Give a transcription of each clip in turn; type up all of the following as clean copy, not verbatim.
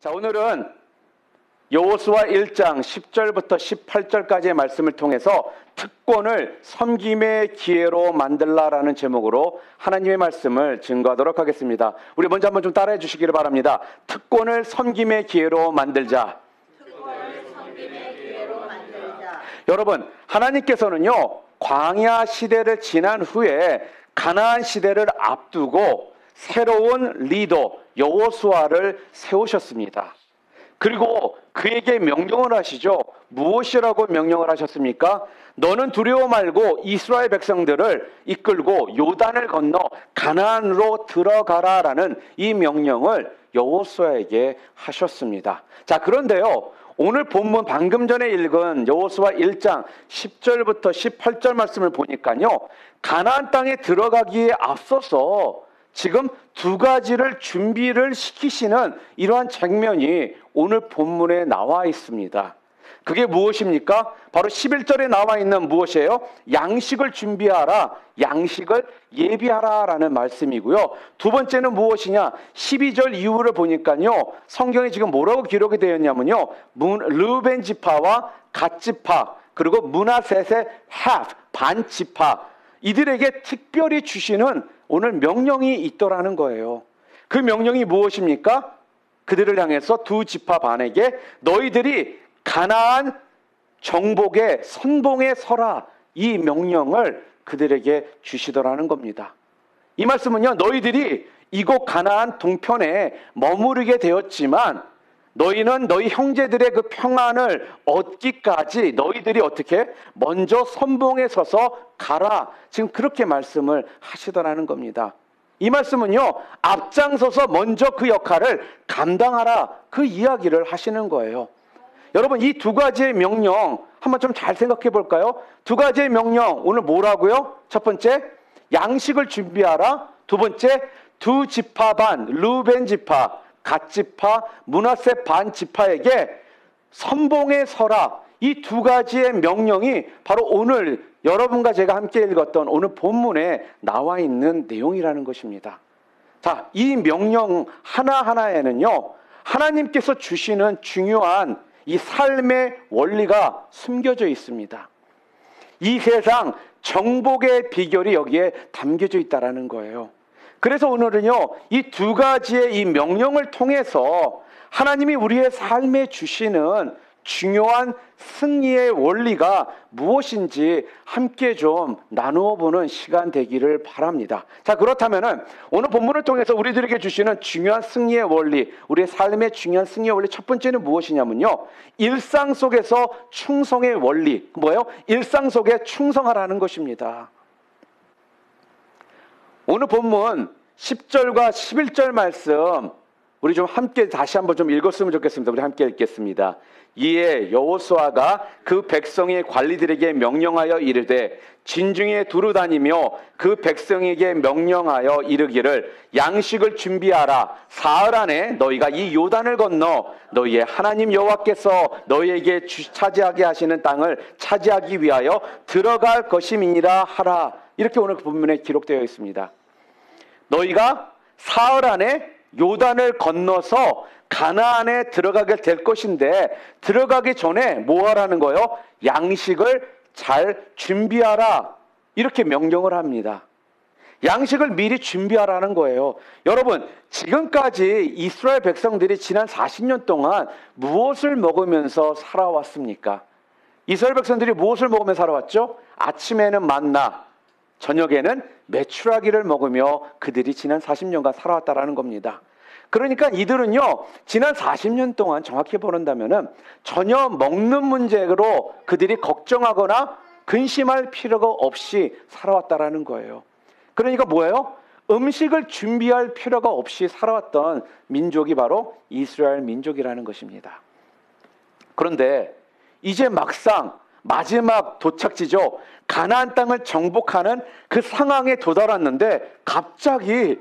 자, 오늘은 여호수아 1장 10절부터 18절까지의 말씀을 통해서 특권을 섬김의 기회로 만들라라는 제목으로 하나님의 말씀을 증거하도록 하겠습니다. 우리 먼저 한번 좀 따라해 주시기를 바랍니다. 특권을 섬김의 기회로 만들자. 여러분, 하나님께서는요, 광야 시대를 지난 후에 가나안 시대를 앞두고 새로운 리더 여호수아를 세우셨습니다. 그리고 그에게 명령을 하시죠. 무엇이라고 명령을 하셨습니까? 너는 두려워 말고 이스라엘 백성들을 이끌고 요단을 건너 가나안으로 들어가라라는 이 명령을 여호수아에게 하셨습니다. 자, 그런데요, 오늘 본문 방금 전에 읽은 여호수아 1장 10절부터 18절 말씀을 보니까요, 가나안 땅에 들어가기에 앞서서 지금 두 가지를 준비를 시키시는 이러한 장면이 오늘 본문에 나와 있습니다. 그게 무엇입니까? 바로 11절에 나와 있는 무엇이에요? 양식을 준비하라, 양식을 예비하라 라는 말씀이고요. 두 번째는 무엇이냐? 12절 이후를 보니까요, 성경에 지금 뭐라고 기록이 되었냐면요, 르우벤 지파와 갓 지파, 그리고 므낫셋의 half, 반 지파, 이들에게 특별히 주시는 오늘 명령이 있더라는 거예요. 그 명령이 무엇입니까? 그들을 향해서 두 지파 반에게 너희들이 가나안 정복의 선봉에 서라, 이 명령을 그들에게 주시더라는 겁니다. 이 말씀은요, 너희들이 이곳 가나안 동편에 머무르게 되었지만 너희는 너희 형제들의 그 평안을 얻기까지 너희들이 어떻게 먼저 선봉에 서서 가라, 지금 그렇게 말씀을 하시더라는 겁니다. 이 말씀은요, 앞장서서 먼저 그 역할을 감당하라, 그 이야기를 하시는 거예요. 여러분, 이 두 가지의 명령 한번 좀 잘 생각해 볼까요? 두 가지의 명령, 오늘 뭐라고요? 첫 번째, 양식을 준비하라. 두 번째, 두 지파 반, 르우벤 지파, 갓 지파, 므낫셋 반 지파에게 선봉에 서라. 이 두 가지의 명령이 바로 오늘 여러분과 제가 함께 읽었던 오늘 본문에 나와 있는 내용이라는 것입니다. 자, 이 명령 하나하나에는요, 하나님께서 주시는 중요한 이 삶의 원리가 숨겨져 있습니다. 이 세상 정복의 비결이 여기에 담겨져 있다는 거예요. 그래서 오늘은요, 이 두 가지의 이 명령을 통해서 하나님이 우리의 삶에 주시는 중요한 승리의 원리가 무엇인지 함께 좀 나누어 보는 시간 되기를 바랍니다. 자, 그렇다면은 오늘 본문을 통해서 우리들에게 주시는 중요한 승리의 원리, 우리의 삶의 중요한 승리의 원리 첫 번째는 무엇이냐면요, 일상 속에서 충성의 원리. 뭐예요? 일상 속에 충성하라는 것입니다. 오늘 본문 10절과 11절 말씀 우리 좀 함께 다시 한번 좀 읽었으면 좋겠습니다. 우리 함께 읽겠습니다. 이에 여호수아가 그 백성의 관리들에게 명령하여 이르되 진중에 두루 다니며 그 백성에게 명령하여 이르기를 양식을 준비하라. 사흘 안에 너희가 이 요단을 건너 너희의 하나님 여호와께서 너희에게 차지하게 하시는 땅을 차지하기 위하여 들어갈 것임이니라 하라. 이렇게 오늘 본문에 기록되어 있습니다. 너희가 사흘 안에 요단을 건너서 가나안에 들어가게 될 것인데 들어가기 전에 뭐 하라는 거예요? 양식을 잘 준비하라, 이렇게 명령을 합니다. 양식을 미리 준비하라는 거예요. 여러분, 지금까지 이스라엘 백성들이 지난 40년 동안 무엇을 먹으면서 살아왔습니까? 이스라엘 백성들이 무엇을 먹으며 살아왔죠? 아침에는 만나, 저녁에는 메추라기를 먹으며 그들이 지난 40년간 살아왔다라는 겁니다. 그러니까 이들은요, 지난 40년 동안 정확히 보는다면은 전혀 먹는 문제로 그들이 걱정하거나 근심할 필요가 없이 살아왔다라는 거예요. 그러니까 뭐예요? 음식을 준비할 필요가 없이 살아왔던 민족이 바로 이스라엘 민족이라는 것입니다. 그런데 이제 막상 마지막 도착지죠. 가나안 땅을 정복하는 그 상황에 도달했는데 갑자기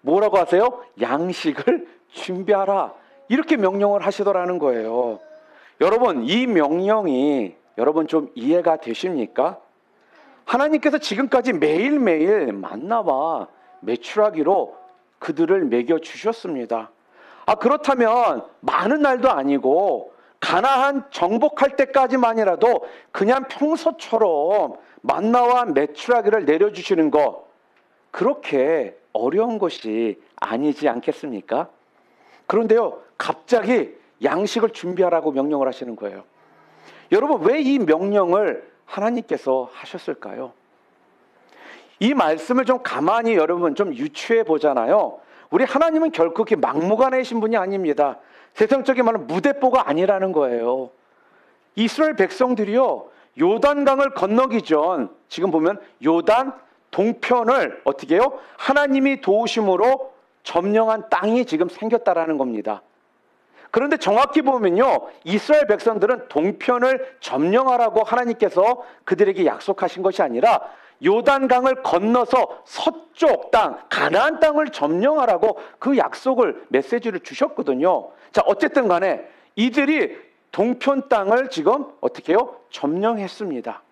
뭐라고 하세요? 양식을 준비하라, 이렇게 명령을 하시더라는 거예요. 여러분, 이 명령이 여러분 좀 이해가 되십니까? 하나님께서 지금까지 매일매일 만나와 메추라기로 그들을 먹여주셨습니다. 그렇다면 많은 날도 아니고 가나안 정복할 때까지만이라도 그냥 평소처럼 만나와 메추라기를 내려주시는 것, 그렇게 어려운 것이 아니지 않겠습니까? 그런데요, 갑자기 양식을 준비하라고 명령을 하시는 거예요. 여러분, 왜 이 명령을 하나님께서 하셨을까요? 이 말씀을 좀 가만히 여러분 좀 유추해 보잖아요. 우리 하나님은 결코 그렇게 막무가내이신 분이 아닙니다. 세상적인 말은 무대뽀가 아니라는 거예요. 이스라엘 백성들이요, 요단강을 건너기 전, 지금 보면 요단 동편을 어떻게 해요? 하나님이 도우심으로 점령한 땅이 지금 생겼다라는 겁니다. 그런데 정확히 보면요, 이스라엘 백성들은 동편을 점령하라고 하나님께서 그들에게 약속하신 것이 아니라 요단강을 건너서 서쪽 땅, 가나안 땅을 점령하라고 그 약속을, 메시지를 주셨거든요. 자, 어쨌든 간에 이들이 동편 땅을 지금 어떻게 해요? 점령했습니다.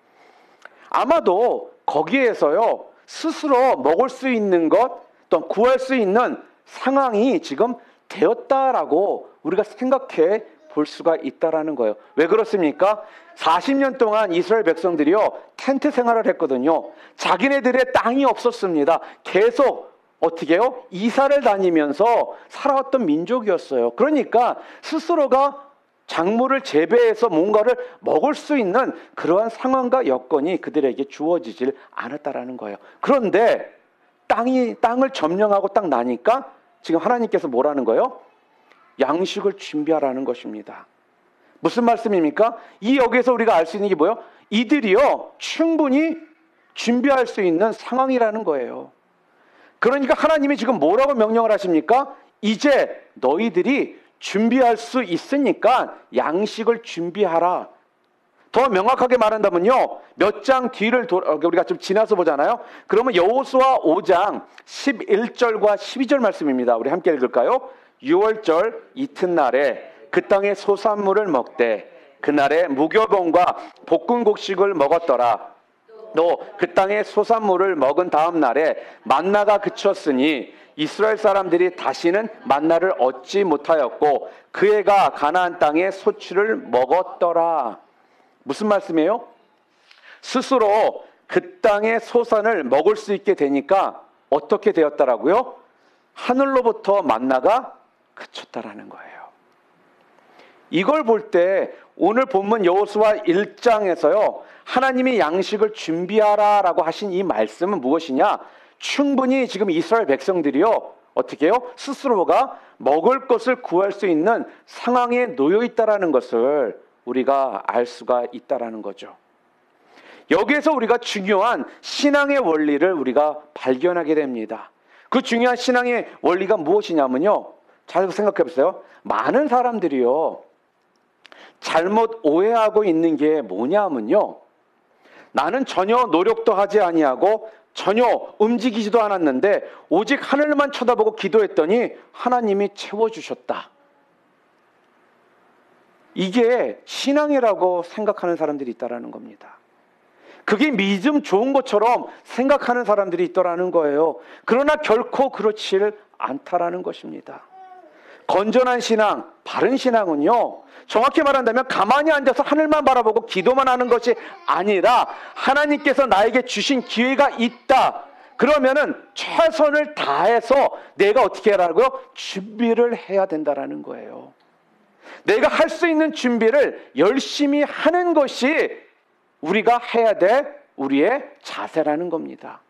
아마도 거기에서요, 스스로 먹을 수 있는 것, 또 구할 수 있는 상황이 지금 되었다라고 우리가 생각해 볼 수가 있다라는 거예요. 왜 그렇습니까? 40년 동안 이스라엘 백성들이요, 텐트 생활을 했거든요. 자기네들의 땅이 없었습니다. 계속 어떻게 해요? 이사를 다니면서 살아왔던 민족이었어요. 그러니까 스스로가 작물을 재배해서 뭔가를 먹을 수 있는 그러한 상황과 여건이 그들에게 주어지질 않았다라는 거예요. 그런데 땅을 점령하고 딱 나니까 지금 하나님께서 뭐라는 거예요? 양식을 준비하라는 것입니다. 무슨 말씀입니까? 이 여기에서 우리가 알 수 있는 게 뭐예요? 이들이요, 충분히 준비할 수 있는 상황이라는 거예요. 그러니까 하나님이 지금 뭐라고 명령을 하십니까? 이제 너희들이 준비할 수 있으니까 양식을 준비하라. 더 명확하게 말한다면요, 몇 장 뒤를 우리가 좀 지나서 보잖아요. 그러면 여호수아 5장 11절과 12절 말씀입니다. 우리 함께 읽을까요? 6월절 이튿날에 그 땅의 소산물을 먹되 그날에 무교병과 볶은 곡식을 먹었더라. 또 그 땅의 소산물을 먹은 다음 날에 만나가 그쳤으니 이스라엘 사람들이 다시는 만나를 얻지 못하였고 그 해가 가나안 땅의 소출을 먹었더라. 무슨 말씀이에요? 스스로 그 땅의 소산을 먹을 수 있게 되니까 어떻게 되었다라고요? 하늘로부터 만나가 그쳤다라는 거예요. 이걸 볼 때 오늘 본문 여호수아 1장에서요, 하나님이 양식을 준비하라라고 하신 이 말씀은 무엇이냐? 충분히 지금 이스라엘 백성들이요, 어떻게 해요? 스스로가 먹을 것을 구할 수 있는 상황에 놓여 있다라는 것을 우리가 알 수가 있다라는 거죠. 여기에서 우리가 중요한 신앙의 원리를 우리가 발견하게 됩니다. 그 중요한 신앙의 원리가 무엇이냐면요, 잘 생각해 보세요. 많은 사람들이요, 잘못 오해하고 있는 게 뭐냐면요, 나는 전혀 노력도 하지 아니하고 전혀 움직이지도 않았는데 오직 하늘만 쳐다보고 기도했더니 하나님이 채워주셨다. 이게 신앙이라고 생각하는 사람들이 있다라는 겁니다. 그게 믿음 좋은 것처럼 생각하는 사람들이 있더라는 거예요. 그러나 결코 그렇지를 않다라는 것입니다. 건전한 신앙, 바른 신앙은요, 정확히 말한다면 가만히 앉아서 하늘만 바라보고 기도만 하는 것이 아니라 하나님께서 나에게 주신 기회가 있다. 그러면은 최선을 다해서 내가 어떻게 하라고요? 준비를 해야 된다라는 거예요. 내가 할 수 있는 준비를 열심히 하는 것이 우리가 해야 될 우리의 자세라는 겁니다.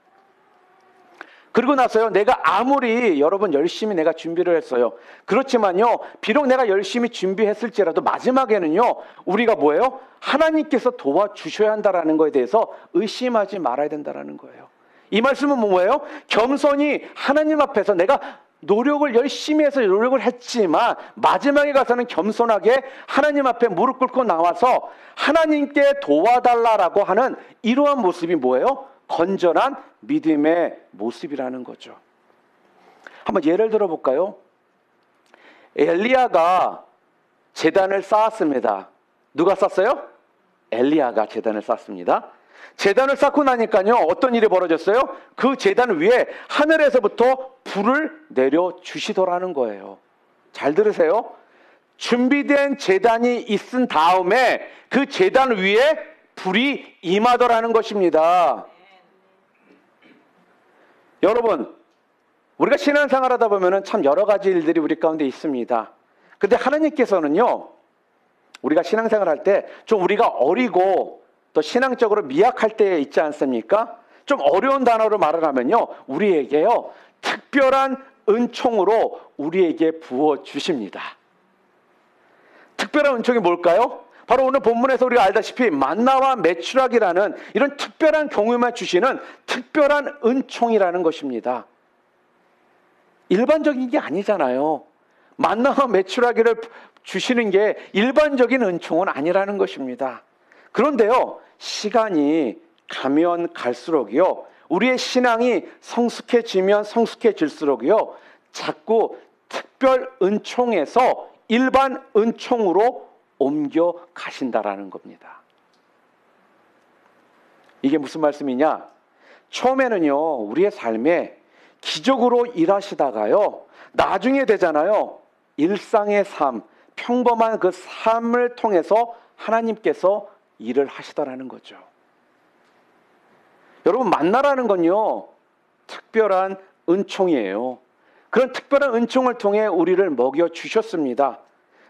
그리고 나서요, 내가 아무리 여러분 열심히 내가 준비를 했어요. 그렇지만요, 비록 내가 열심히 준비했을지라도 마지막에는요, 우리가 뭐예요? 하나님께서 도와주셔야 한다라는 것에 대해서 의심하지 말아야 된다라는 거예요. 이 말씀은 뭐예요? 겸손히 하나님 앞에서 내가 노력을 열심히 해서 노력을 했지만 마지막에 가서는 겸손하게 하나님 앞에 무릎 꿇고 나와서 하나님께 도와달라라고 하는 이러한 모습이 뭐예요? 건전한 믿음의 모습이라는 거죠. 한번 예를 들어볼까요? 엘리야가 제단을 쌓았습니다. 누가 쌓았어요? 엘리야가 제단을 쌓습니다. 제단을 쌓고 나니까요, 어떤 일이 벌어졌어요? 그 제단 위에 하늘에서부터 불을 내려주시더라는 거예요. 잘 들으세요. 준비된 제단이 있은 다음에 그 제단 위에 불이 임하더라는 것입니다. 여러분, 우리가 신앙생활 하다 보면 참 여러 가지 일들이 우리 가운데 있습니다. 근데 하나님께서는요, 우리가 신앙생활 할 때 좀 우리가 어리고 또 신앙적으로 미약할 때 있지 않습니까? 좀 어려운 단어로 말을 하면요, 우리에게요, 특별한 은총으로 우리에게 부어주십니다. 특별한 은총이 뭘까요? 바로 오늘 본문에서 우리가 알다시피 만나와 메추라기라는 이런 특별한 경우에만 주시는 특별한 은총이라는 것입니다. 일반적인 게 아니잖아요. 만나와 메추라기를 주시는 게 일반적인 은총은 아니라는 것입니다. 그런데요, 시간이 가면 갈수록요, 우리의 신앙이 성숙해지면 성숙해질수록요, 자꾸 특별 은총에서 일반 은총으로 옮겨 가신다라는 겁니다. 이게 무슨 말씀이냐? 처음에는요, 우리의 삶에 기적으로 일하시다가요, 나중에 되잖아요, 일상의 삶, 평범한 그 삶을 통해서 하나님께서 일을 하시더라는 거죠. 여러분, 만나라는 건요, 특별한 은총이에요. 그런 특별한 은총을 통해 우리를 먹여주셨습니다.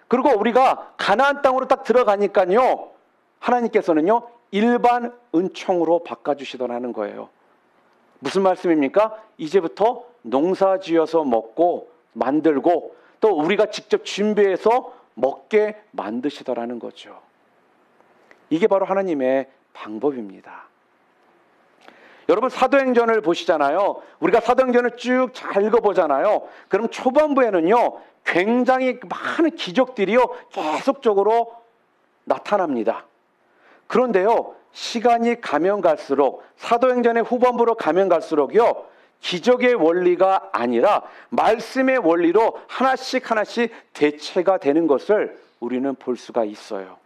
그리고 우리가 가나안 땅으로 딱 들어가니까요, 하나님께서는요, 일반 은총으로 바꿔주시더라는 거예요. 무슨 말씀입니까? 이제부터 농사 지어서 먹고 만들고 또 우리가 직접 준비해서 먹게 만드시더라는 거죠. 이게 바로 하나님의 방법입니다. 여러분, 사도행전을 보시잖아요. 우리가 사도행전을 쭉 잘 읽어보잖아요. 그럼 초반부에는요, 굉장히 많은 기적들이요, 계속적으로 나타납니다. 그런데요, 시간이 가면 갈수록, 사도행전의 후반부로 가면 갈수록요, 기적의 원리가 아니라 말씀의 원리로 하나씩 하나씩 대체가 되는 것을 우리는 볼 수가 있어요.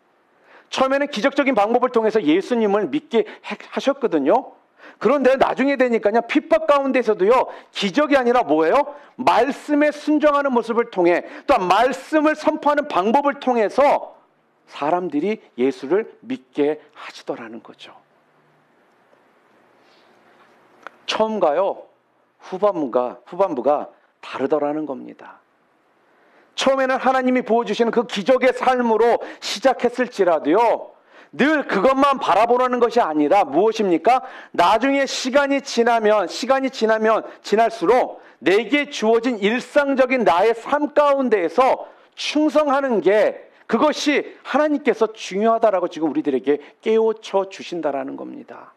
처음에는 기적적인 방법을 통해서 예수님을 믿게 하셨거든요. 그런데 나중에 되니까요, 핍박 가운데서도요, 기적이 아니라 뭐예요? 말씀에 순종하는 모습을 통해, 또한 말씀을 선포하는 방법을 통해서 사람들이 예수를 믿게 하시더라는 거죠. 처음과요, 후반부가 다르더라는 겁니다. 처음에는 하나님이 부어주시는 그 기적의 삶으로 시작했을지라도요, 늘 그것만 바라보라는 것이 아니라 무엇입니까? 나중에 시간이 지나면 지날수록 내게 주어진 일상적인 나의 삶 가운데에서 충성하는 게, 그것이 하나님께서 중요하다라고 지금 우리들에게 깨우쳐 주신다라는 겁니다.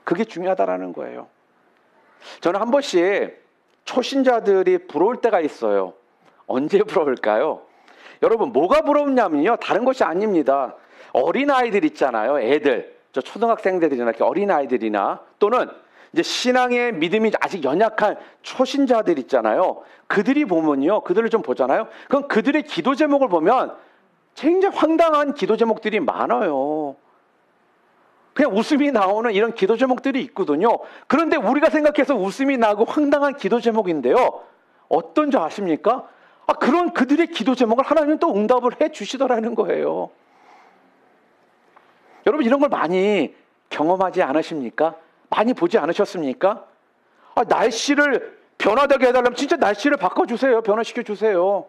그게 중요하다라는 거예요. 저는 한 번씩 초신자들이 부러울 때가 있어요. 언제 부러울까요? 여러분, 뭐가 부럽냐면요, 다른 것이 아닙니다. 어린아이들 있잖아요. 애들, 저 초등학생들이나 이렇게 어린아이들이나 또는 이제 신앙의 믿음이 아직 연약한 초신자들 있잖아요. 그들이 보면요, 그들을 좀 보잖아요. 그럼 그들의 기도 제목을 보면 굉장히 황당한 기도 제목들이 많아요. 그냥 웃음이 나오는 이런 기도 제목들이 있거든요. 그런데 우리가 생각해서 웃음이 나고 황당한 기도 제목인데요, 어떤 줄 아십니까? 그런 그들의 기도 제목을 하나님은 또 응답을 해 주시더라는 거예요. 여러분, 이런 걸 많이 경험하지 않으십니까? 많이 보지 않으셨습니까? 날씨를 변화되게 해달라면 진짜 날씨를 바꿔주세요. 변화시켜 주세요.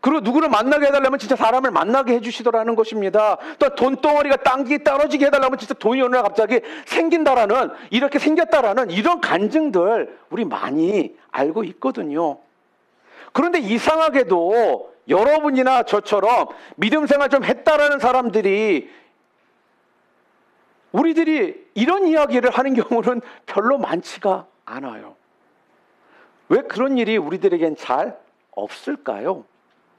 그리고 누구를 만나게 해달라면 진짜 사람을 만나게 해주시더라는 것입니다. 또 돈덩어리가 땅이 떨어지게 해달라면 진짜 돈이 어느 날 갑자기 생긴다라는, 이렇게 생겼다라는 이런 간증들 우리 많이 알고 있거든요. 그런데 이상하게도 여러분이나 저처럼 믿음 생활 좀 했다라는 사람들이, 우리들이 이런 이야기를 하는 경우는 별로 많지가 않아요. 왜 그런 일이 우리들에겐 잘 없을까요?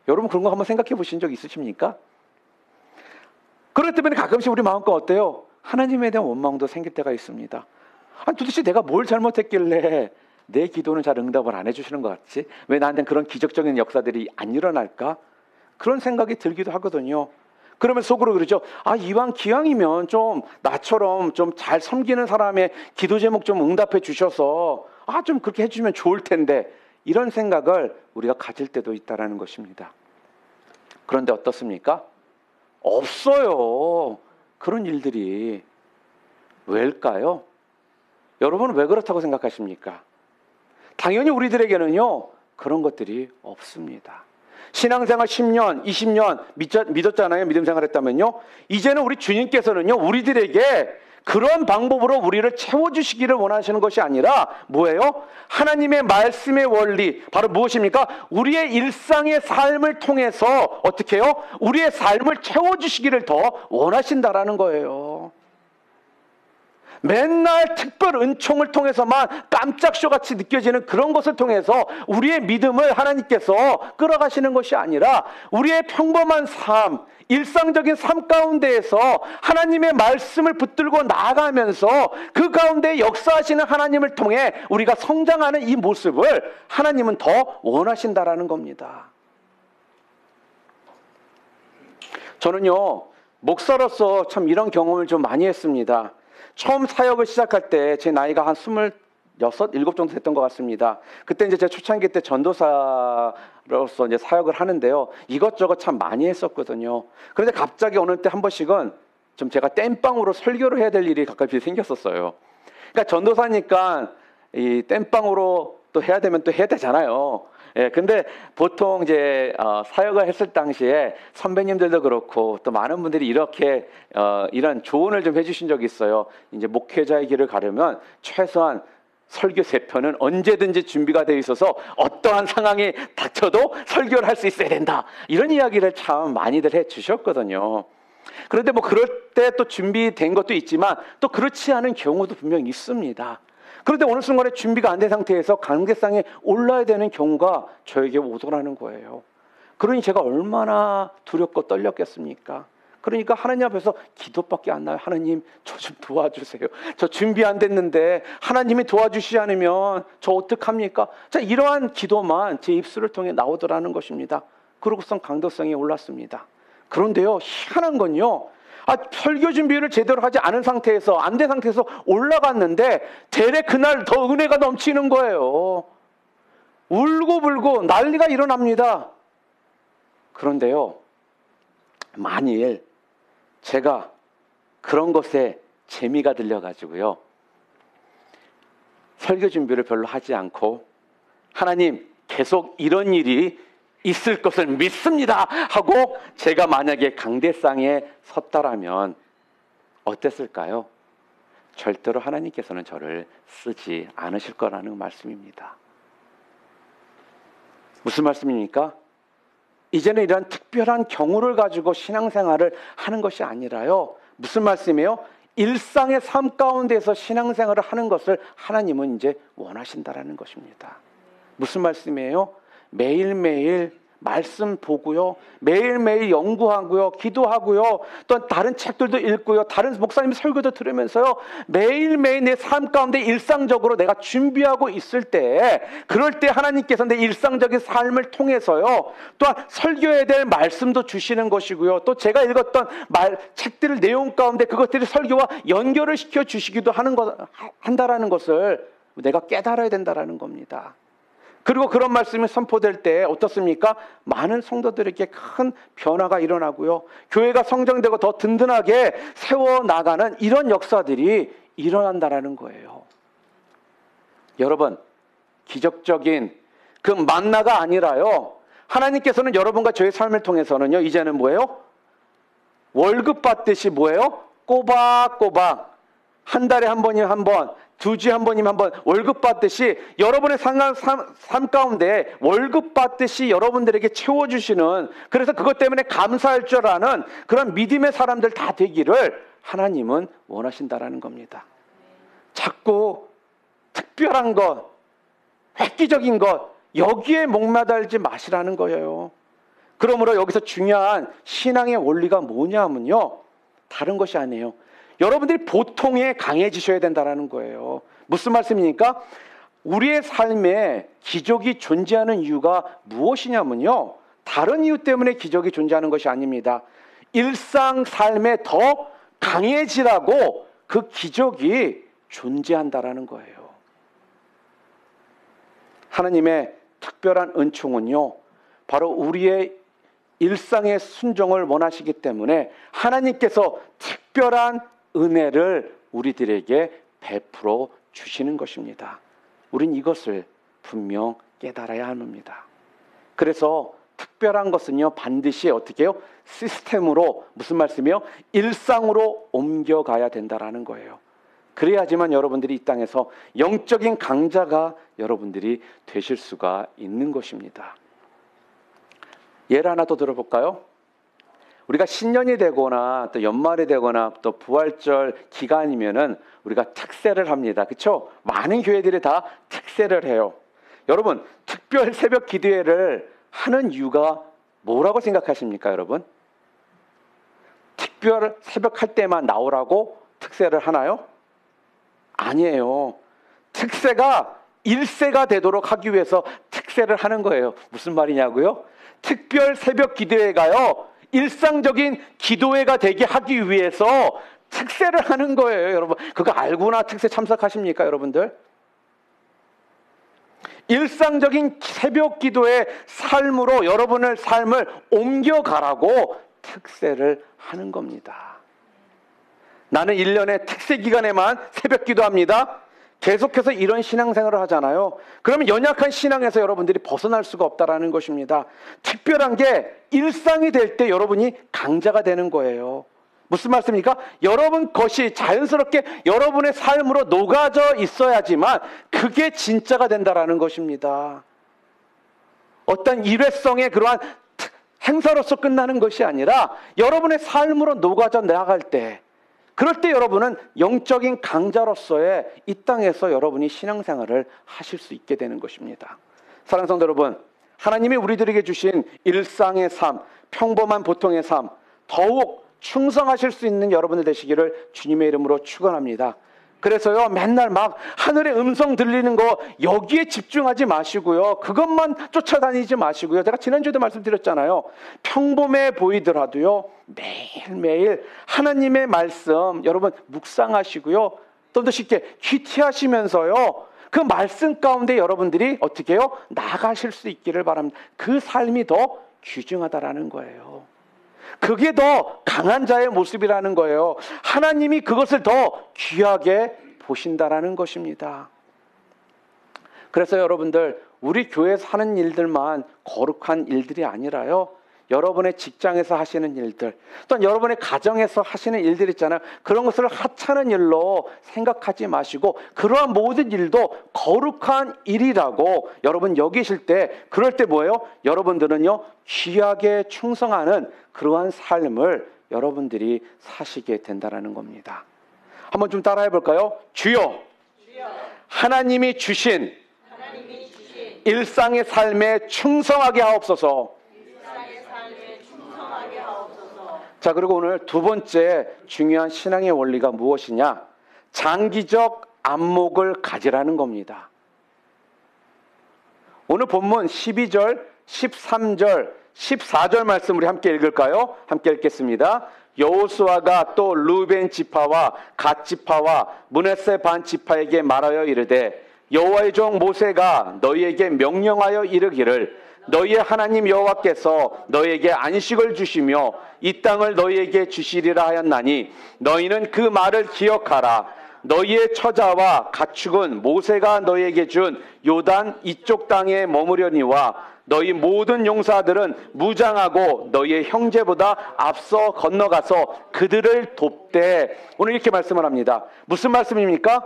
여러분, 그런 거 한번 생각해 보신 적 있으십니까? 그렇기 때문에 가끔씩 우리 마음껏 어때요? 하나님에 대한 원망도 생길 때가 있습니다. 도대체 내가 뭘 잘못했길래 내 기도는 잘 응답을 안 해주시는 것 같지? 왜 나한테는 그런 기적적인 역사들이 안 일어날까? 그런 생각이 들기도 하거든요. 그러면 속으로 그러죠. 기왕이면 좀 나처럼 좀 잘 섬기는 사람의 기도 제목 좀 응답해 주셔서 좀 그렇게 해주면 좋을 텐데, 이런 생각을 우리가 가질 때도 있다라는 것입니다. 그런데 어떻습니까? 없어요. 그런 일들이. 왜일까요? 여러분은 왜 그렇다고 생각하십니까? 당연히 우리들에게는요, 그런 것들이 없습니다. 신앙생활 10년, 20년 믿었잖아요. 믿음 생활했다면요. 이제는 우리 주님께서는요, 우리들에게 그런 방법으로 우리를 채워주시기를 원하시는 것이 아니라 뭐예요? 하나님의 말씀의 원리, 바로 무엇입니까? 우리의 일상의 삶을 통해서 어떻게 해요? 우리의 삶을 채워주시기를 더 원하신다라는 거예요. 맨날 특별 은총을 통해서만 깜짝쇼같이 느껴지는 그런 것을 통해서 우리의 믿음을 하나님께서 끌어가시는 것이 아니라 우리의 평범한 삶, 일상적인 삶 가운데에서 하나님의 말씀을 붙들고 나아가면서 그 가운데 역사하시는 하나님을 통해 우리가 성장하는 이 모습을 하나님은 더 원하신다라는 겁니다. 저는요, 목사로서 참 이런 경험을 좀 많이 했습니다. 처음 사역을 시작할 때 제 나이가 한 26, 7 정도 됐던 것 같습니다. 그때 이제 제 초창기 때 전도사로서 이제 사역을 하는데요. 이것저것 참 많이 했었거든요. 그런데 갑자기 어느 때 한 번씩은 좀 제가 땜빵으로 설교를 해야 될 일이 가끔씩 생겼었어요. 그러니까 전도사니까 이 땜빵으로 또 해야 되면 또 해야 되잖아요. 예, 근데 보통 이제 사역을 했을 당시에 선배님들도 그렇고 또 많은 분들이 이렇게 이런 조언을 좀 해주신 적이 있어요. 이제 목회자의 길을 가려면 최소한 설교 3편은 언제든지 준비가 되어 있어서 어떠한 상황이 닥쳐도 설교를 할 수 있어야 된다. 이런 이야기를 참 많이들 해주셨거든요. 그런데 뭐 그럴 때 또 준비된 것도 있지만 또 그렇지 않은 경우도 분명히 있습니다. 그런데 어느 순간에 준비가 안 된 상태에서 관계상에 올라야 되는 경우가 저에게 오더라는 거예요. 그러니 제가 얼마나 두렵고 떨렸겠습니까? 그러니까 하나님 앞에서 기도밖에 안 나요. 하나님, 저 좀 도와주세요. 저 준비 안 됐는데 하나님이 도와주시지 않으면 저 어떡합니까? 자, 이러한 기도만 제 입술을 통해 나오더라는 것입니다. 그러고선 강도성에 올랐습니다. 그런데요, 희한한 건요, 설교 준비를 제대로 하지 않은 상태에서, 안 된 상태에서 올라갔는데 대래 그날 더 은혜가 넘치는 거예요. 울고불고 난리가 일어납니다. 그런데요, 만일 제가 그런 것에 재미가 들려가지고요, 설교 준비를 별로 하지 않고 하나님, 계속 이런 일이 있을 것을 믿습니다 하고 제가 만약에 강대상에 섰다라면 어땠을까요? 절대로 하나님께서는 저를 쓰지 않으실 거라는 말씀입니다. 무슨 말씀입니까? 이제는 이런 특별한 경우를 가지고 신앙생활을 하는 것이 아니라요, 무슨 말씀이에요? 일상의 삶 가운데서 신앙생활을 하는 것을 하나님은 이제 원하신다라는 것입니다. 무슨 말씀이에요? 매일매일 말씀 보고요, 매일매일 연구하고요, 기도하고요, 또 다른 책들도 읽고요, 다른 목사님 설교도 들으면서요, 매일매일 내 삶 가운데 일상적으로 내가 준비하고 있을 때, 그럴 때 하나님께서 내 일상적인 삶을 통해서요, 또한 설교해야 될 말씀도 주시는 것이고요, 또 제가 읽었던 책들을 내용 가운데 그것들이 설교와 연결을 시켜 주시기도 한다라는 것을 내가 깨달아야 된다라는 겁니다. 그리고 그런 말씀이 선포될 때 어떻습니까? 많은 성도들에게 큰 변화가 일어나고요, 교회가 성장되고 더 든든하게 세워나가는 이런 역사들이 일어난다라는 거예요. 여러분, 기적적인 그 만나가 아니라요, 하나님께서는 여러분과 저의 삶을 통해서는요, 이제는 뭐예요? 월급 받듯이 뭐예요? 꼬박꼬박 한 달에 한 번이면 한 번, 2주에 한 번이면 한 번 월급 받듯이 여러분의 삶 가운데 월급 받듯이 여러분들에게 채워주시는, 그래서 그것 때문에 감사할 줄 아는 그런 믿음의 사람들 다 되기를 하나님은 원하신다라는 겁니다. 자꾸 특별한 것, 획기적인 것, 여기에 목매달지 마시라는 거예요. 그러므로 여기서 중요한 신앙의 원리가 뭐냐면요, 다른 것이 아니에요. 여러분들이 보통에 강해지셔야 된다는 거예요. 무슨 말씀입니까? 우리의 삶에 기적이 존재하는 이유가 무엇이냐면요, 다른 이유 때문에 기적이 존재하는 것이 아닙니다. 일상 삶에 더 강해지라고 그 기적이 존재한다라는 거예요. 하나님의 특별한 은총은요, 바로 우리의 일상의 순종을 원하시기 때문에 하나님께서 특별한 은혜를 우리들에게 베풀어 주시는 것입니다. 우린 이것을 분명 깨달아야 합니다. 그래서 특별한 것은요, 반드시 어떻게 해요? 시스템으로, 무슨 말씀이요? 일상으로 옮겨가야 된다라는 거예요. 그래야지만 여러분들이 이 땅에서 영적인 강자가 여러분들이 되실 수가 있는 것입니다. 예를 하나 더 들어볼까요? 우리가 신년이 되거나 또 연말이 되거나 또 부활절 기간이면은 우리가 특세를 합니다. 그렇죠? 많은 교회들이 다 특세를 해요. 여러분, 특별 새벽 기도회를 하는 이유가 뭐라고 생각하십니까, 여러분? 특별 새벽 할 때만 나오라고 특세를 하나요? 아니에요. 특세가 일세가 되도록 하기 위해서 특세를 하는 거예요. 무슨 말이냐고요? 특별 새벽 기도회가요, 일상적인 기도회가 되게 하기 위해서 특세를 하는 거예요. 여러분, 그거 알고나 특세 참석하십니까, 여러분들? 일상적인 새벽 기도의 삶으로 여러분의 삶을 옮겨가라고 특세를 하는 겁니다. 나는 1년에 특세 기간에만 새벽 기도합니다. 계속해서 이런 신앙생활을 하잖아요. 그러면 연약한 신앙에서 여러분들이 벗어날 수가 없다라는 것입니다. 특별한 게 일상이 될 때 여러분이 강자가 되는 거예요. 무슨 말씀입니까? 여러분 것이 자연스럽게 여러분의 삶으로 녹아져 있어야지만 그게 진짜가 된다라는 것입니다. 어떤 일회성의 그러한 행사로서 끝나는 것이 아니라 여러분의 삶으로 녹아져 나갈 때, 그럴 때 여러분은 영적인 강자로서의 이 땅에서 여러분이 신앙생활을 하실 수 있게 되는 것입니다. 사랑하는 성도 여러분, 하나님이 우리들에게 주신 일상의 삶, 평범한 보통의 삶, 더욱 충성하실 수 있는 여러분들 되시기를 주님의 이름으로 축원합니다. 그래서요, 맨날 막 하늘의 음성 들리는 거 여기에 집중하지 마시고요, 그것만 쫓아다니지 마시고요. 제가 지난주에도 말씀드렸잖아요. 평범해 보이더라도요, 매일매일 하나님의 말씀 여러분 묵상하시고요, 좀 더 쉽게 귀티하시면서요, 그 말씀 가운데 여러분들이 어떻게 해요? 나가실 수 있기를 바랍니다. 그 삶이 더 귀중하다라는 거예요. 그게 더 강한 자의 모습이라는 거예요. 하나님이 그것을 더 귀하게 보신다라는 것입니다. 그래서 여러분들, 우리 교회에서 하는 일들만 거룩한 일들이 아니라요, 여러분의 직장에서 하시는 일들, 또는 여러분의 가정에서 하시는 일들 있잖아요. 그런 것을 하찮은 일로 생각하지 마시고 그러한 모든 일도 거룩한 일이라고 여러분 여기실 때, 그럴 때 뭐예요? 여러분들은요, 귀하게 충성하는 그러한 삶을 여러분들이 사시게 된다는 겁니다. 한번 좀 따라해 볼까요? 주여, 하나님이 주신 일상의 삶에 충성하게 하옵소서. 자, 그리고 오늘 두 번째 중요한 신앙의 원리가 무엇이냐? 장기적 안목을 가지라는 겁니다. 오늘 본문 12절, 13절, 14절 말씀 우리 함께 읽을까요? 함께 읽겠습니다. 여호수아가 또 르벤 지파와 갓 지파와 므낫세 반 지파에게 말하여 이르되, 여호와의 종 모세가 너희에게 명령하여 이르기를, 너희의 하나님 여호와께서 너희에게 안식을 주시며 이 땅을 너희에게 주시리라 하였나니 너희는 그 말을 기억하라. 너희의 처자와 가축은 모세가 너희에게 준 요단 이쪽 땅에 머무려니와 너희 모든 용사들은 무장하고 너희의 형제보다 앞서 건너가서 그들을 돕되. 오늘 이렇게 말씀을 합니다. 무슨 말씀입니까?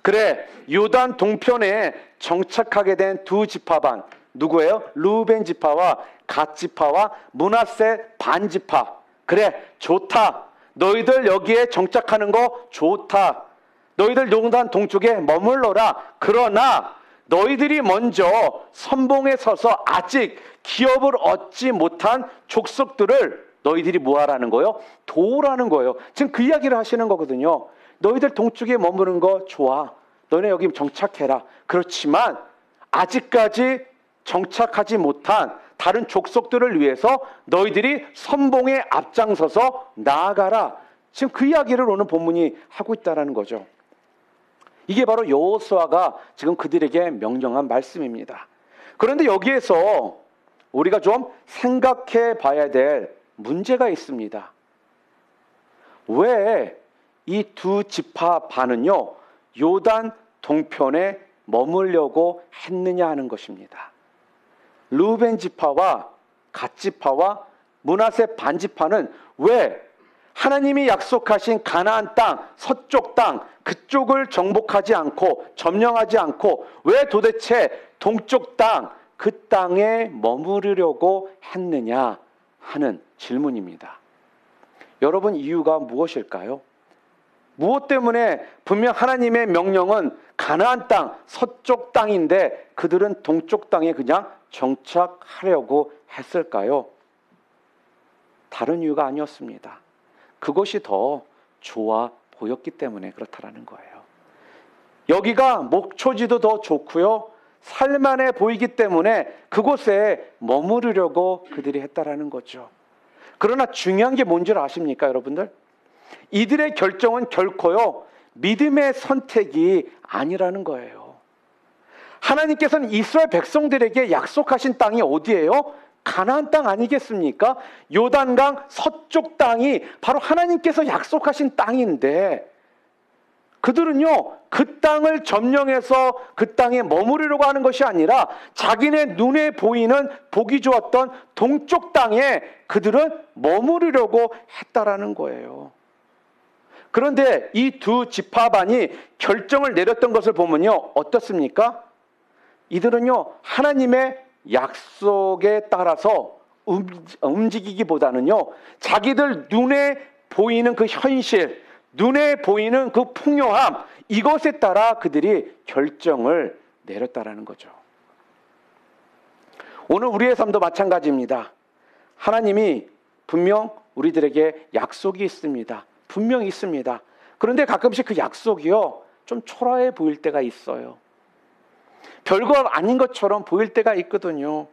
그래, 요단 동편에 정착하게 된 두 지파반, 누구예요? 르벤 지파와 갓 지파와 므낫세 반 지파. 그래, 좋다. 너희들 여기에 정착하는 거 좋다. 너희들 요단 동쪽에 머물러라. 그러나 너희들이 먼저 선봉에 서서 아직 기업을 얻지 못한 족속들을 너희들이 뭐하라는 거예요? 도우라는 거예요. 지금 그 이야기를 하시는 거거든요. 너희들 동쪽에 머무는 거 좋아. 너네 여기 정착해라. 그렇지만 아직까지 정착하지 못한 다른 족속들을 위해서 너희들이 선봉에 앞장서서 나아가라. 지금 그 이야기를 오늘 본문이 하고 있다는 거죠. 이게 바로 여호수아가 지금 그들에게 명령한 말씀입니다. 그런데 여기에서 우리가 좀 생각해 봐야 될 문제가 있습니다. 왜 이 두 지파 반은요, 요단 동편에 머물려고 했느냐 하는 것입니다. 르우벤 지파와 갓 지파와 므낫세 반 지파는 왜 하나님이 약속하신 가나안 땅, 서쪽 땅, 그쪽을 정복하지 않고 점령하지 않고 왜 도대체 동쪽 땅, 그 땅에 머무르려고 했느냐 하는 질문입니다. 여러분, 이유가 무엇일까요? 무엇 때문에 분명 하나님의 명령은 가나안 땅, 서쪽 땅인데 그들은 동쪽 땅에 그냥 정착하려고 했을까요? 다른 이유가 아니었습니다. 그것이 더 좋아 보였기 때문에 그렇다라는 거예요. 여기가 목초지도 더 좋고요, 살만해 보이기 때문에 그곳에 머무르려고 그들이 했다라는 거죠. 그러나 중요한 게 뭔지 아십니까, 여러분들? 이들의 결정은 결코요, 믿음의 선택이 아니라는 거예요. 하나님께서는 이스라엘 백성들에게 약속하신 땅이 어디예요? 가나안 땅 아니겠습니까? 요단강 서쪽 땅이 바로 하나님께서 약속하신 땅인데 그들은요, 그 땅을 점령해서 그 땅에 머무르려고 하는 것이 아니라 자기네 눈에 보이는 보기 좋았던 동쪽 땅에 그들은 머무르려고 했다라는 거예요. 그런데 이 두 지파반이 결정을 내렸던 것을 보면요, 어떻습니까? 이들은요, 하나님의 약속에 따라서 움직이기보다는요, 자기들 눈에 보이는 그 현실, 눈에 보이는 그 풍요함, 이것에 따라 그들이 결정을 내렸다라는 거죠. 오늘 우리의 삶도 마찬가지입니다. 하나님이 분명 우리들에게 약속이 있습니다. 분명히 있습니다. 그런데 가끔씩 그 약속이요, 좀 초라해 보일 때가 있어요. 별거 아닌 것처럼 보일 때가 있거든요.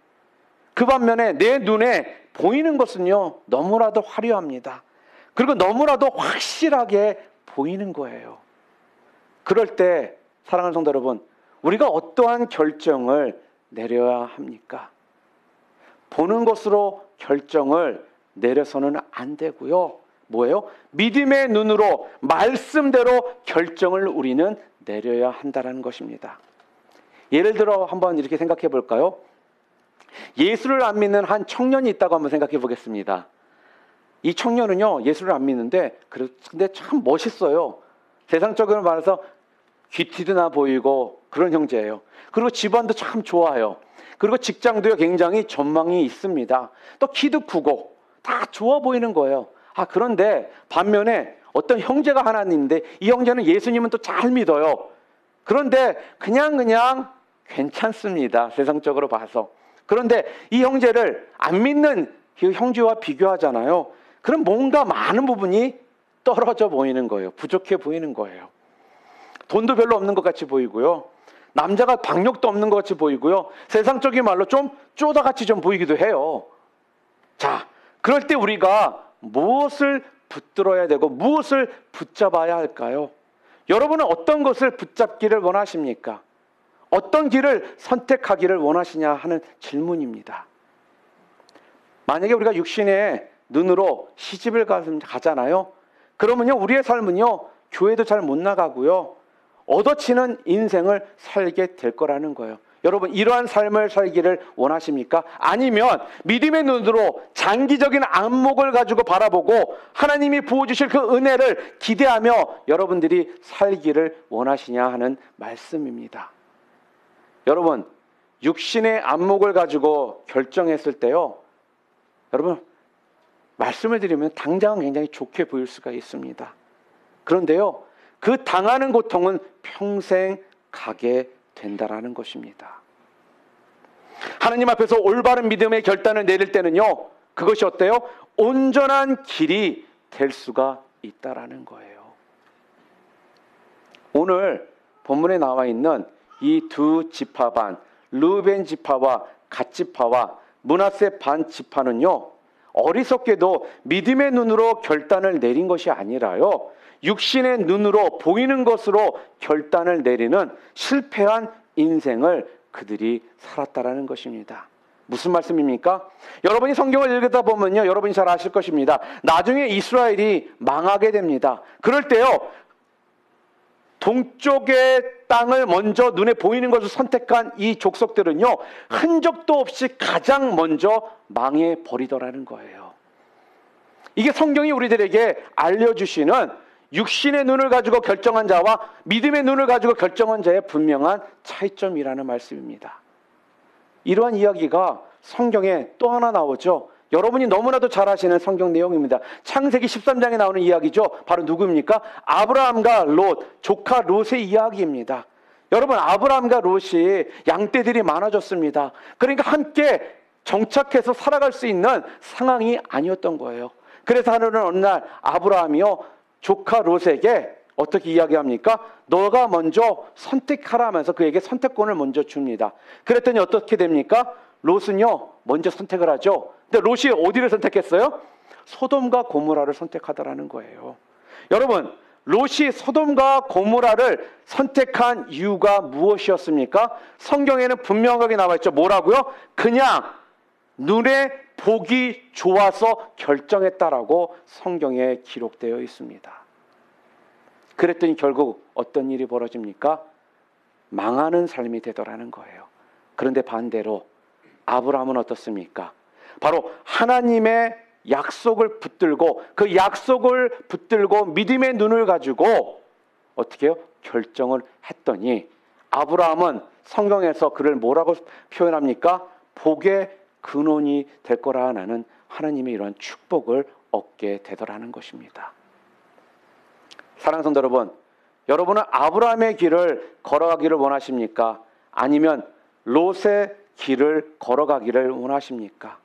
그 반면에 내 눈에 보이는 것은요, 너무나도 화려합니다. 그리고 너무나도 확실하게 보이는 거예요. 그럴 때 사랑하는 성도 여러분, 우리가 어떠한 결정을 내려야 합니까? 보는 것으로 결정을 내려서는 안 되고요. 뭐예요? 믿음의 눈으로 말씀대로 결정을 우리는 내려야 한다는 것입니다. 예를 들어 한번 이렇게 생각해 볼까요? 예수를 안 믿는 한 청년이 있다고 한번 생각해 보겠습니다. 이 청년은요, 예수를 안 믿는데 근데 참 멋있어요. 세상적으로 말해서 귀티도 나 보이고 그런 형제예요. 그리고 집안도 참 좋아요. 그리고 직장도요, 굉장히 전망이 있습니다. 또 키도 크고 다 좋아 보이는 거예요. 그런데 반면에 어떤 형제가 하나 있는데 이 형제는 예수님은 또 잘 믿어요. 그런데 그냥 괜찮습니다. 세상적으로 봐서. 그런데 이 형제를 안 믿는 그 형제와 비교하잖아요. 그럼 뭔가 많은 부분이 떨어져 보이는 거예요. 부족해 보이는 거예요. 돈도 별로 없는 것 같이 보이고요. 남자가 박력도 없는 것 같이 보이고요. 세상적인 말로 좀 쪼다같이 좀 보이기도 해요. 자, 그럴 때 우리가 무엇을 붙들어야 되고 무엇을 붙잡아야 할까요? 여러분은 어떤 것을 붙잡기를 원하십니까? 어떤 길을 선택하기를 원하시냐 하는 질문입니다. 만약에 우리가 육신의 눈으로 시집을 가잖아요. 그러면요, 우리의 삶은요, 교회도 잘 못 나가고요, 얻어치는 인생을 살게 될 거라는 거예요. 여러분, 이러한 삶을 살기를 원하십니까? 아니면 믿음의 눈으로 장기적인 안목을 가지고 바라보고 하나님이 부어주실 그 은혜를 기대하며 여러분들이 살기를 원하시냐 하는 말씀입니다. 여러분, 육신의 안목을 가지고 결정했을 때요, 여러분, 말씀을 드리면 당장은 굉장히 좋게 보일 수가 있습니다. 그런데요, 그 당하는 고통은 평생 가게 된다라는 것입니다. 하나님 앞에서 올바른 믿음의 결단을 내릴 때는요, 그것이 어때요? 온전한 길이 될 수가 있다라는 거예요. 오늘 본문에 나와 있는 이 두 지파반, 르우벤 지파와 갓 지파와 므낫세 반 지파는요, 어리석게도 믿음의 눈으로 결단을 내린 것이 아니라요, 육신의 눈으로 보이는 것으로 결단을 내리는 실패한 인생을 그들이 살았다라는 것입니다. 무슨 말씀입니까? 여러분이 성경을 읽다 보면요, 여러분이 잘 아실 것입니다. 나중에 이스라엘이 망하게 됩니다. 그럴 때요, 동쪽의 땅을 먼저 눈에 보이는 것을 선택한 이 족속들은요, 흔적도 없이 가장 먼저 망해 버리더라는 거예요. 이게 성경이 우리들에게 알려주시는 육신의 눈을 가지고 결정한 자와 믿음의 눈을 가지고 결정한 자의 분명한 차이점이라는 말씀입니다. 이러한 이야기가 성경에 또 하나 나오죠. 여러분이 너무나도 잘 아시는 성경 내용입니다. 창세기 13장에 나오는 이야기죠. 바로 누구입니까? 아브라함과 롯, 조카 롯의 이야기입니다. 여러분, 아브라함과 롯이 양떼들이 많아졌습니다. 그러니까 함께 정착해서 살아갈 수 있는 상황이 아니었던 거예요. 그래서 하늘은 어느 날 아브라함이요, 조카 롯에게 어떻게 이야기합니까? 너가 먼저 선택하라 하면서 그에게 선택권을 먼저 줍니다. 그랬더니 어떻게 됩니까? 롯은요, 먼저 선택을 하죠. 근데 롯이 어디를 선택했어요? 소돔과 고모라를 선택하더라는 거예요. 여러분, 롯이 소돔과 고모라를 선택한 이유가 무엇이었습니까? 성경에는 분명하게 나와 있죠. 뭐라고요? 그냥 눈에 보기 좋아서 결정했다라고 성경에 기록되어 있습니다. 그랬더니 결국 어떤 일이 벌어집니까? 망하는 삶이 되더라는 거예요. 그런데 반대로 아브라함은 어떻습니까? 바로 하나님의 약속을 붙들고 그 약속을 붙들고 믿음의 눈을 가지고 어떻게 해요? 결정을 했더니 아브라함은 성경에서 그를 뭐라고 표현합니까? 복의 근원이 될 거라 나는 하나님의 이러한 축복을 얻게 되더라는 것입니다. 사랑하는 성도 여러분, 여러분은 아브라함의 길을 걸어가기를 원하십니까? 아니면 롯의 길을 걸어가기를 원하십니까?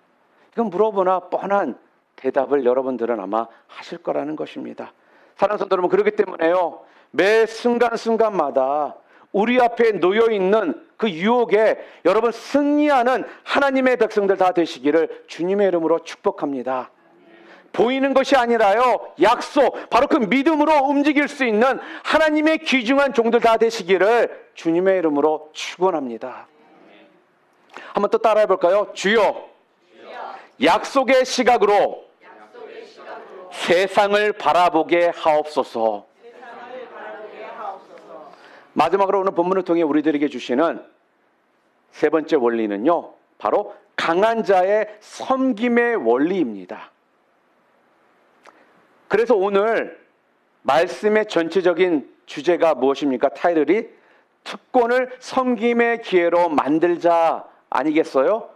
이건 물어보나 뻔한 대답을 여러분들은 아마 하실 거라는 것입니다. 사랑하는 성도 여러분, 그렇기 때문에요, 매 순간순간마다 우리 앞에 놓여있는 그 유혹에 여러분 승리하는 하나님의 백성들 다 되시기를 주님의 이름으로 축복합니다. 보이는 것이 아니라요, 약속, 바로 그 믿음으로 움직일 수 있는 하나님의 귀중한 종들 다 되시기를 주님의 이름으로 축원합니다. 한번 또 따라해 볼까요? 주여, 약속의 시각으로 세상을 바라보게 하옵소서. 마지막으로 오늘 본문을 통해 우리들에게 주시는 세 번째 원리는요, 바로 강한 자의 섬김의 원리입니다. 그래서 오늘 말씀의 전체적인 주제가 무엇입니까? 타이틀이 특권을 섬김의 기회로 만들자 아니겠어요?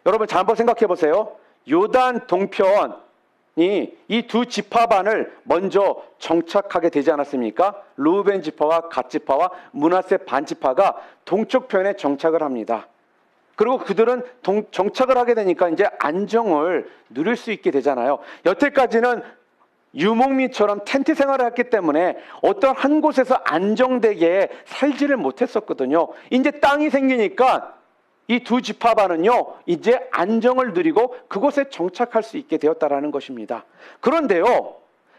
여러분 잘 한번 생각해 보세요. 요단 동편이 이 두 지파반을 먼저 정착하게 되지 않았습니까? 르우벤 지파와 갓 지파와 므낫세 반 지파가 동쪽편에 정착을 합니다. 그리고 그들은 정착을 하게 되니까 이제 안정을 누릴 수 있게 되잖아요. 여태까지는 유목민처럼 텐트 생활을 했기 때문에 어떤 한 곳에서 안정되게 살지를 못했었거든요. 이제 땅이 생기니까 이 두 지파반은요, 이제 안정을 누리고 그곳에 정착할 수 있게 되었다라는 것입니다. 그런데요,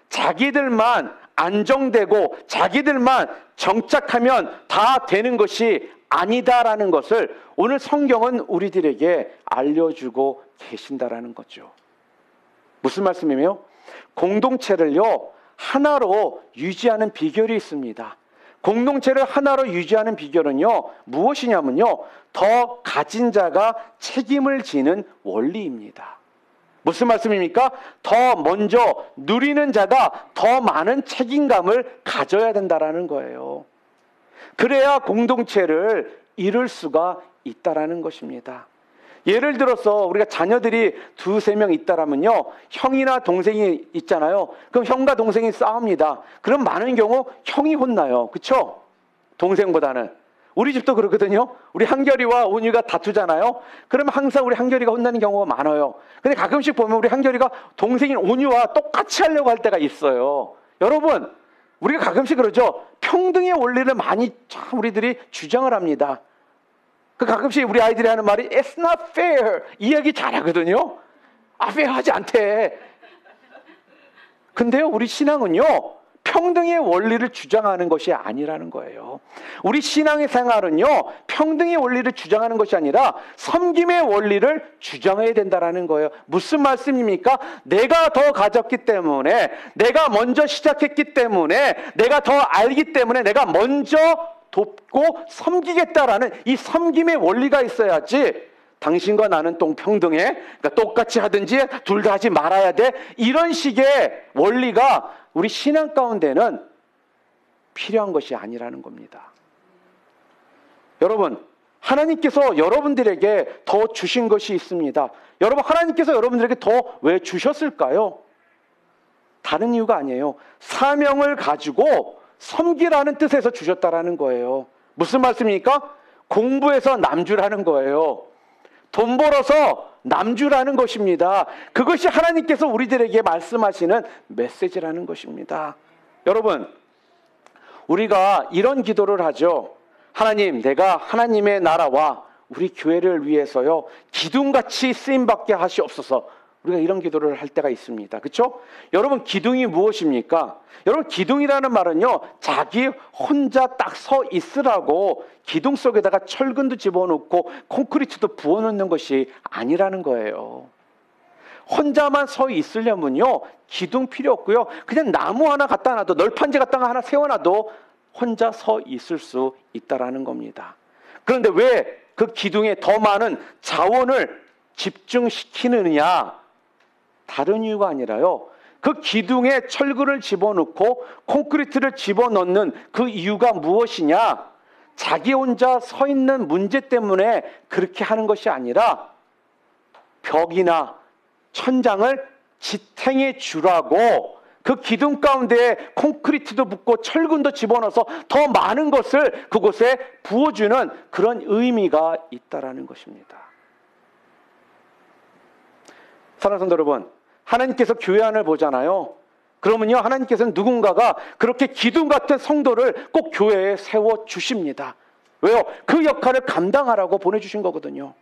자기들만 안정되고 자기들만 정착하면 다 되는 것이 아니다라는 것을 오늘 성경은 우리들에게 알려주고 계신다라는 거죠. 무슨 말씀이에요? 공동체를요, 하나로 유지하는 비결이 있습니다. 공동체를 하나로 유지하는 비결은요, 무엇이냐면요, 더 가진 자가 책임을 지는 원리입니다. 무슨 말씀입니까? 더 먼저 누리는 자가 더 많은 책임감을 가져야 된다라는 거예요. 그래야 공동체를 이룰 수가 있다라는 것입니다. 예를 들어서 우리가 자녀들이 두세 명 있다라면요, 형이나 동생이 있잖아요. 그럼 형과 동생이 싸웁니다. 그럼 많은 경우 형이 혼나요. 그렇죠? 동생보다는. 우리 집도 그렇거든요. 우리 한결이와 온유가 다투잖아요. 그러면 항상 우리 한결이가 혼나는 경우가 많아요. 근데 가끔씩 보면 우리 한결이가 동생인 온유와 똑같이 하려고 할 때가 있어요. 여러분, 우리가 가끔씩 그러죠. 평등의 원리를 많이 참 우리들이 주장을 합니다. 그 가끔씩 우리 아이들이 하는 말이 It's not fair 이야기 잘하거든요. fair하지 않대. 근데요, 우리 신앙은요, 평등의 원리를 주장하는 것이 아니라는 거예요. 우리 신앙의 생활은요, 평등의 원리를 주장하는 것이 아니라 섬김의 원리를 주장해야 된다는 거예요. 무슨 말씀입니까? 내가 더 가졌기 때문에, 내가 먼저 시작했기 때문에, 내가 더 알기 때문에 내가 먼저 돕고 섬기겠다라는 이 섬김의 원리가 있어야지, 당신과 나는 동평등해, 그러니까 똑같이 하든지 둘 다 하지 말아야 돼, 이런 식의 원리가 우리 신앙 가운데는 필요한 것이 아니라는 겁니다. 여러분, 하나님께서 여러분들에게 더 주신 것이 있습니다. 여러분, 하나님께서 여러분들에게 더 왜 주셨을까요? 다른 이유가 아니에요. 사명을 가지고 섬기라는 뜻에서 주셨다라는 거예요. 무슨 말씀입니까? 공부해서 남주라는 거예요. 돈 벌어서 남주라는 것입니다. 그것이 하나님께서 우리들에게 말씀하시는 메시지라는 것입니다. 여러분, 우리가 이런 기도를 하죠. 하나님, 내가 하나님의 나라와 우리 교회를 위해서요, 기둥같이 쓰임받게 하시옵소서. 우리가 이런 기도를 할 때가 있습니다. 그렇죠? 여러분, 기둥이 무엇입니까? 여러분, 기둥이라는 말은요, 자기 혼자 딱 서 있으라고 기둥 속에다가 철근도 집어넣고 콘크리트도 부어놓는 것이 아니라는 거예요. 혼자만 서 있으려면요, 기둥 필요 없고요, 그냥 나무 하나 갖다 놔도, 널판지 갖다가 하나 세워놔도 혼자 서 있을 수 있다라는 겁니다. 그런데 왜 그 기둥에 더 많은 자원을 집중시키느냐? 다른 이유가 아니라요, 그 기둥에 철근을 집어넣고 콘크리트를 집어넣는 그 이유가 무엇이냐? 자기 혼자 서 있는 문제 때문에 그렇게 하는 것이 아니라 벽이나 천장을 지탱해 주라고, 그 기둥 가운데에 콘크리트도 붓고 철근도 집어넣어서 더 많은 것을 그곳에 부어주는 그런 의미가 있다라는 것입니다. 사랑하는 성도 여러분, 하나님께서 교회 안을 보잖아요. 그러면요, 하나님께서는 누군가가 그렇게 기둥 같은 성도를 꼭 교회에 세워주십니다. 왜요? 그 역할을 감당하라고 보내주신 거거든요.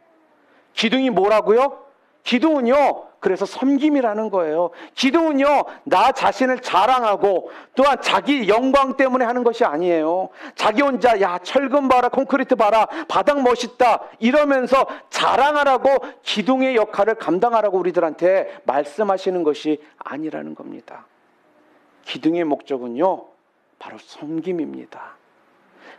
기둥이 뭐라고요? 기둥은요, 그래서 섬김이라는 거예요. 기둥은요, 나 자신을 자랑하고 또한 자기 영광 때문에 하는 것이 아니에요. 자기 혼자, 야, 철근 봐라, 콘크리트 봐라, 바닥 멋있다, 이러면서 자랑하라고, 기둥의 역할을 감당하라고 우리들한테 말씀하시는 것이 아니라는 겁니다. 기둥의 목적은요, 바로 섬김입니다.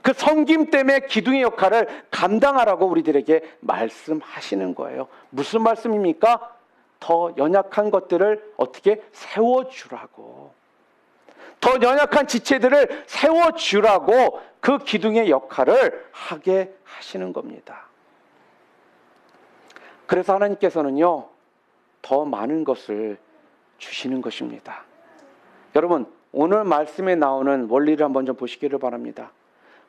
그 섬김 때문에 기둥의 역할을 감당하라고 우리들에게 말씀하시는 거예요. 무슨 말씀입니까? 더 연약한 것들을 어떻게 세워주라고, 더 연약한 지체들을 세워주라고 그 기둥의 역할을 하게 하시는 겁니다. 그래서 하나님께서는요, 더 많은 것을 주시는 것입니다. 여러분, 오늘 말씀에 나오는 원리를 한번 좀 보시기를 바랍니다.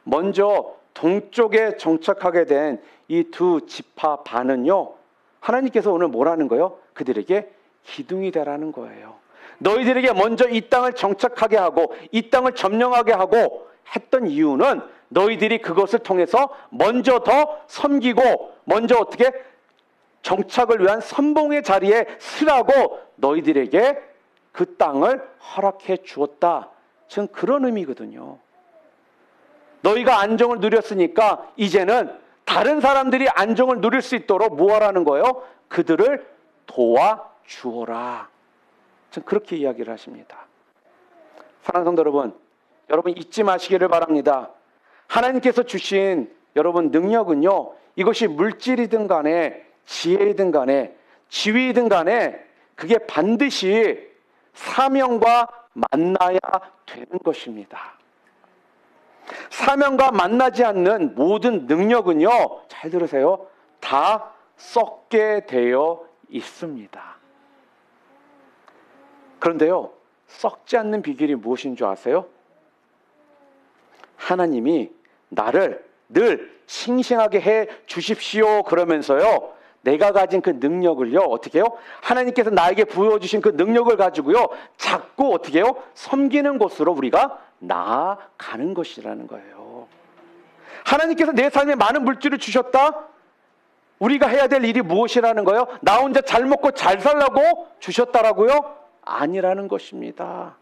먼저 동쪽에 정착하게 된 이 두 지파 반은요, 하나님께서 오늘 뭐라는 거예요? 그들에게 기둥이 되라는 거예요. 너희들에게 먼저 이 땅을 정착하게 하고 이 땅을 점령하게 하고 했던 이유는 너희들이 그것을 통해서 먼저 더 섬기고 먼저 어떻게 정착을 위한 선봉의 자리에 서라고 너희들에게 그 땅을 허락해 주었다. 전 그런 의미거든요. 너희가 안정을 누렸으니까 이제는 다른 사람들이 안정을 누릴 수 있도록 뭐 하라는 거예요? 그들을 도와주어라. 전 그렇게 이야기를 하십니다. 사랑하는 성도 여러분, 여러분 잊지 마시기를 바랍니다. 하나님께서 주신 여러분 능력은요, 이것이 물질이든 간에 지혜이든 간에 지위이든 간에 그게 반드시 사명과 만나야 되는 것입니다. 사명과 만나지 않는 모든 능력은요, 잘 들으세요, 다 썩게 되어 있습니다. 그런데요, 썩지 않는 비결이 무엇인 줄 아세요? 하나님이 나를 늘 싱싱하게 해 주십시오 그러면서요, 내가 가진 그 능력을요, 어떻게 해요? 하나님께서 나에게 부여주신 그 능력을 가지고요, 자꾸 어떻게 해요? 섬기는 곳으로 우리가 나아가는 것이라는 거예요. 하나님께서 내 삶에 많은 물질을 주셨다? 우리가 해야 될 일이 무엇이라는 거예요? 나 혼자 잘 먹고 잘 살라고 주셨다라고요? 아니라는 것입니다.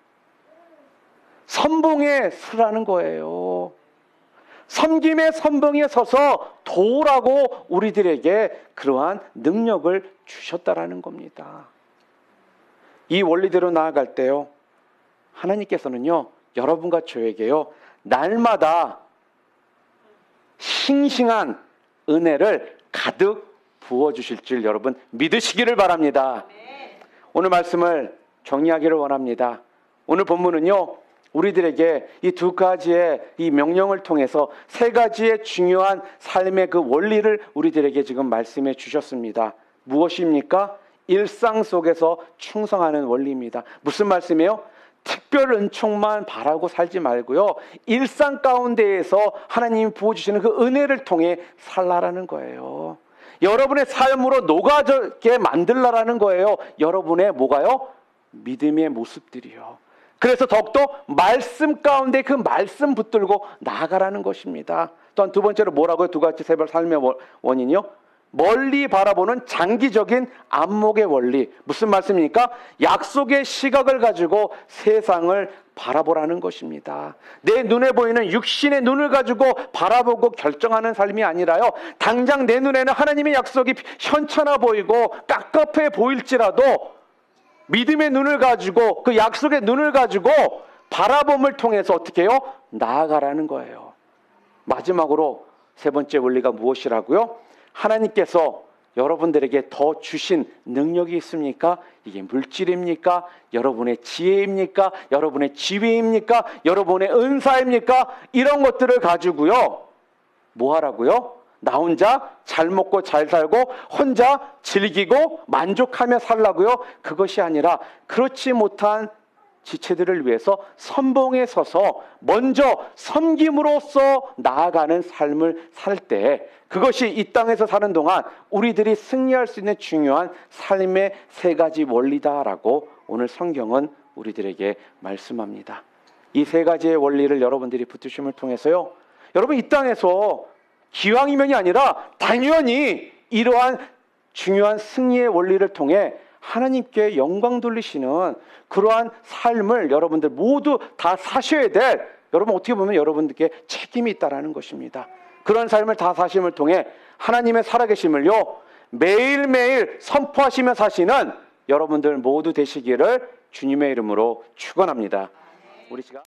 선봉에 서라는 거예요. 섬김의 선봉에 서서 도우라고 우리들에게 그러한 능력을 주셨다라는 겁니다. 이 원리대로 나아갈 때요, 하나님께서는요, 여러분과 저에게요, 날마다 싱싱한 은혜를 가득 부어주실 줄 여러분 믿으시기를 바랍니다. 오늘 말씀을 정리하기를 원합니다. 오늘 본문은요, 우리들에게 이 두 가지의 이 명령을 통해서 세 가지의 중요한 삶의 그 원리를 우리들에게 지금 말씀해 주셨습니다. 무엇입니까? 일상 속에서 충성하는 원리입니다. 무슨 말씀이에요? 특별 은총만 바라고 살지 말고요, 일상 가운데에서 하나님이 부어주시는 그 은혜를 통해 살라라는 거예요. 여러분의 삶으로 녹아지게 만들라라는 거예요. 여러분의 뭐가요? 믿음의 모습들이요. 그래서 더욱더 말씀 가운데 그 말씀 붙들고 나아가라는 것입니다. 또한 두 번째로 뭐라고요? 두 가지 세별 삶의 원인이요? 멀리 바라보는 장기적인 안목의 원리. 무슨 말씀입니까? 약속의 시각을 가지고 세상을 바라보라는 것입니다. 내 눈에 보이는 육신의 눈을 가지고 바라보고 결정하는 삶이 아니라요, 당장 내 눈에는 하나님의 약속이 현찮아 보이고 깝깝해 보일지라도 믿음의 눈을 가지고, 그 약속의 눈을 가지고 바라봄을 통해서 어떻게 해요? 나아가라는 거예요. 마지막으로 세 번째 원리가 무엇이라고요? 하나님께서 여러분들에게 더 주신 능력이 있습니까? 이게 물질입니까? 여러분의 지혜입니까? 여러분의 지위입니까? 여러분의 은사입니까? 이런 것들을 가지고요, 뭐 하라고요? 나 혼자 잘 먹고 잘 살고 혼자 즐기고 만족하며 살라고요? 그것이 아니라 그렇지 못한 지체들을 위해서 선봉에 서서 먼저 섬김으로써 나아가는 삶을 살 때, 그것이 이 땅에서 사는 동안 우리들이 승리할 수 있는 중요한 삶의 세 가지 원리다라고 오늘 성경은 우리들에게 말씀합니다. 이 세 가지의 원리를 여러분들이 붙드심을 통해서요, 여러분 이 땅에서 기왕이면이 아니라 당연히 이러한 중요한 승리의 원리를 통해 하나님께 영광 돌리시는 그러한 삶을 여러분들 모두 다 사셔야 될, 여러분 어떻게 보면 여러분들께 책임이 있다라는 것입니다. 그런 삶을 다 사심을 통해 하나님의 살아계심을요, 매일매일 선포하시며 사시는 여러분들 모두 되시기를 주님의 이름으로 축원합니다. 우리 시간